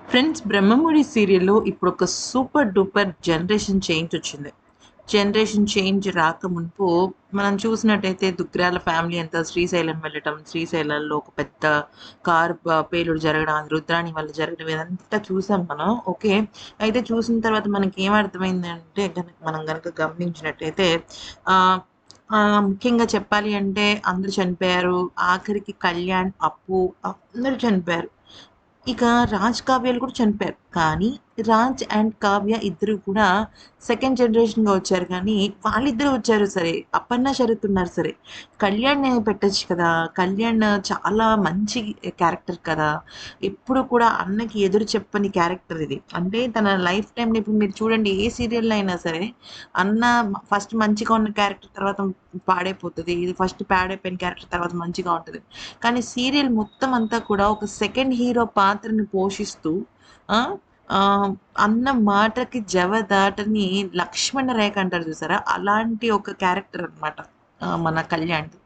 Friends 'Brahmamudi' సీరియల్‌లో ఇప్పుడొక super duper generation change వచ్చింది. జనరేషన్ చేంజ్ రాకమునుపు మనం చూసినట్టయితే 'దుగ్గిరాల' ఫ్యామిలీ అంతా శ్రీశైలం వెళ్ళటం, శ్రీశైలంలో ఒక పెద్ద కారు పేలుడు జరగడం, అది రుద్రాణి వల్ల జరగడం ఇదంతా చూసాం మనం. ఓకే. అయితే చూసిన తర్వాత మనకేమర్థమైందంటే మనం గనక గమనించినట్టయితే ఆహ్, ముఖ్యంగా చెప్పాలి అంటే అందరూ చనిపోయారు. ఆఖరికి కళ్యాణ్, అప్పు అందరూ చనిపోయారు. ఇక 'రాజ్' కావ్యాలు కూడా చనిపోయారు. కానీ 'రాజ్' అండ్ 'కావ్య' ఇద్దరు కూడా సెకండ్ జనరేషన్‌గా వచ్చారు కానీ, వాళ్ళిద్దరూ వచ్చారు సరే, అపర్ణ శరత్ ఉన్నారు సరే, కళ్యాణ్‌ని పెట్టొచ్చు కదా! కళ్యాణ్ చాలా మంచి క్యారెక్టర్ కదా! ఎప్పుడు కూడా అన్నకి ఎదురు చెప్పని క్యారెక్టర్ ఇది. అంటే తన లైఫ్ టైమ్‌లో ఇప్పుడు మీరు చూడండి ఏ సీరియల్‌లో అయినా సరే, అన్న ఫస్ట్ మంచిగా ఉన్న క్యారెక్టర్ తర్వాత పాడైపోతది. ఇది ఫస్ట్ పాడైపోయిన క్యారెక్టర్ తర్వాత మంచిగా ఉంటది. కానీ సీరియల్ మొత్తం అంతా కూడా ఒక సెకండ్ హీరో పాత్రని పోషిస్తూ ఆ! ఆహ్, అన్న మాటకి జవదాటని లక్ష్మణ రేఖ అంటారు చూసారా? అలాంటి ఒక క్యారెక్టర్ అనమాట. మన కళ్యాణ్‌ది.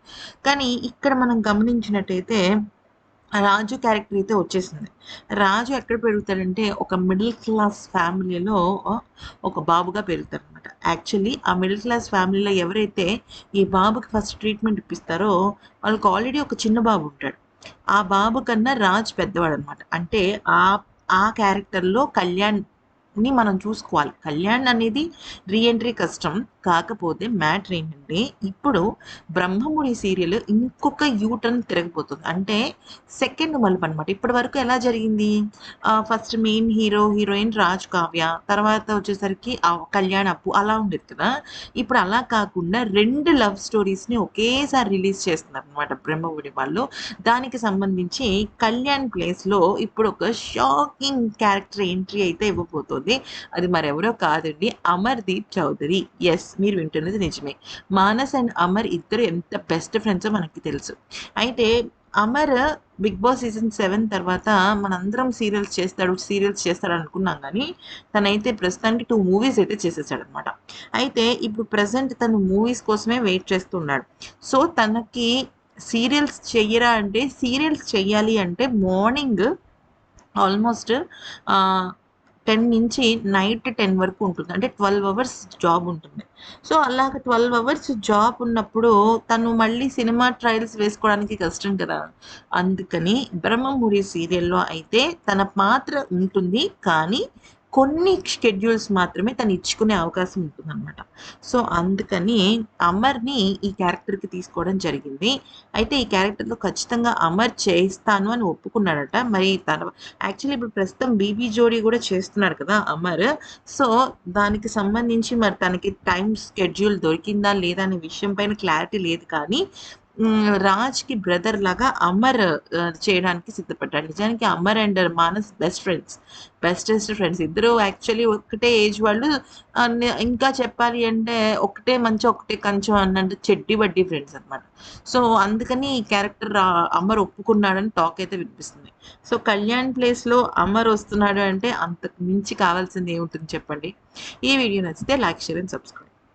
కానీ ఇక్కడ మనం గమనించినట్టయితే రాజు క్యారెక్టర్ అయితే వచ్చేసింది. రాజు ఎక్కడ పెరుగుతాడంటే ఒక మిడిల్ క్లాస్ ఫ్యామిలీలో ఒక బాబుగా పెరుగుతాడనమాట. యాక్చువల్లీ ఆ మిడిల్ క్లాస్ ఫ్యామిలీలో ఎవరైతే ఈ బాబుకి ఫస్ట్ ట్రీట్మెంట్ ఇప్పిస్తారో వాళ్ళకి ఆల్రెడీ ఒక చిన్న బాబు ఉంటాడు. ఆ బాబు కన్నా రాజ్ పెద్దవాడనమాట. అంటే ఆ క్యారెక్టర్‌లో కళ్యాణ్‌ని మనం చూసుకోవాలి. కళ్యాణ్ అనేది రీ ఎంట్రీ కష్టం. కాకపోతే మ్యాటర్ ఏంటంటే ఇప్పుడు 'బ్రహ్మముడి' సీరియల్ ఇంకొక యూ టర్న్ తిరగబోతుంది. అంటే సెకండ్ మలుపనమాట. ఇప్పటివరకు ఎలా జరిగింది? First main hero, heroine 'Raj Kavya' తర్వాత వచ్చేసరికి కళ్యాణ్, అప్పు అలా ఉండేది కదా! ఇప్పుడు అలా కాకుండా 2 లవ్ స్టోరీస్‌ని ఒకేసారి రిలీజ్ చేస్తున్నారనమాట 'బ్రహ్మముడి' వాళ్ళు. దానికి సంబంధించి కళ్యాణ్ ప్లేస్‌లో ఇప్పుడు ఒక షాకింగ్ క్యారెక్టర్ ఎంట్రీ అయితే ఇవ్వబోతోంది. అది మరెవరో కాదండి అమర్‌దీప్ చౌదరి. యెస్, మీరు వింటున్నది నిజమే. మానస్ అండ్ అమర్ ఇద్దరు ఎంత బెస్ట్ ఫ్రెండ్సో మనకి తెలుసు. అయితే అమర్ 'బిగ్ బాస్' సీజన్ 7 తర్వాత మనందరం సీరియల్స్ చేస్తాడు అనుకున్నాం గానీ, తనైతే ప్రస్తుతానికి 2 మూవీస్ అయితే చేసేసాడనమాట. అయితే ఇప్పుడు ప్రెజెంట్ తను మూవీస్ కోసమే వెయిట్ చేస్తున్నాడు. సో, తనకి సీరియల్స్ చెయ్యరా అంటే, సీరియల్స్ చెయ్యాలి అంటే మార్నింగ్ ఆల్మోస్ట్ ఆహ్, 10 నుంచి నైట్ 10 వరకు ఉంటుంది. అంటే 12 అవర్స్ జాబ్ ఉంటుంది. సో, అలాగ 12 అవర్స్ జాబ్ ఉన్నప్పుడు తను మళ్ళీ సినిమా ట్రయల్స్ వేసుకోవడానికి కష్టం కదా! అందుకని 'బ్రహ్మముడి' సీరియల్‌లో అయితే తన పాత్ర ఉంటుంది. కానీ కొన్ని షెడ్యూల్స్ మాత్రమే తను ఇచ్చుకునే అవకాశం ఉంటుందనమాట. సో, అందుకని అమర్‌ని ఈ క్యారెక్టర్‌కి తీసుకోవడం జరిగింది. అయితే ఈ క్యారెక్టర్‌లో ఖచ్చితంగా అమర్ చేస్తాను అని ఒప్పుకున్నాడట. మరి తన యాక్చువల్లీ ఇప్పుడు ప్రస్తుతం 'బీబీ జోడీ' గూడా చేస్తున్నాడు కదా అమర్. సో, దానికి సంబంధించి మరి తనకి టైమ్ స్కెడ్యూల్ దొరికిందా లేదా అనే విషయం పైన క్లారిటీ లేదు కానీ రాజ్‌కి బ్రదర్ లాగా అమర్ చేయడానికి సిద్ధపడ్డాడు. నిజానికి Amar and Manas best friends. Bestest friends. ఇద్దరు యాక్చువల్లీ ఒకటే ఏజ్ వాళ్ళు. ఇంకా చెప్పాలి అంటే ఒకటే మంచం, ఒకటే కంచం అన్నట్టు చెడ్డీ బడ్డీ ఫ్రెండ్స్ అనమాట. సో, అందుకని ఈ క్యారెక్టర్ అమర్ ఒప్పుకున్నాడని టాక్ అయితే వినిపిస్తుంది. సో, కళ్యాణ్ ప్లేస్‌లో అమర్ వస్తున్నాడు అంటే అంతకు మించి కావాల్సింది ఏముంటుంది చెప్పండి. ఈ వీడియో నచ్చితే లైక్, షేర్ అండ్ సబ్స్క్రైబ్.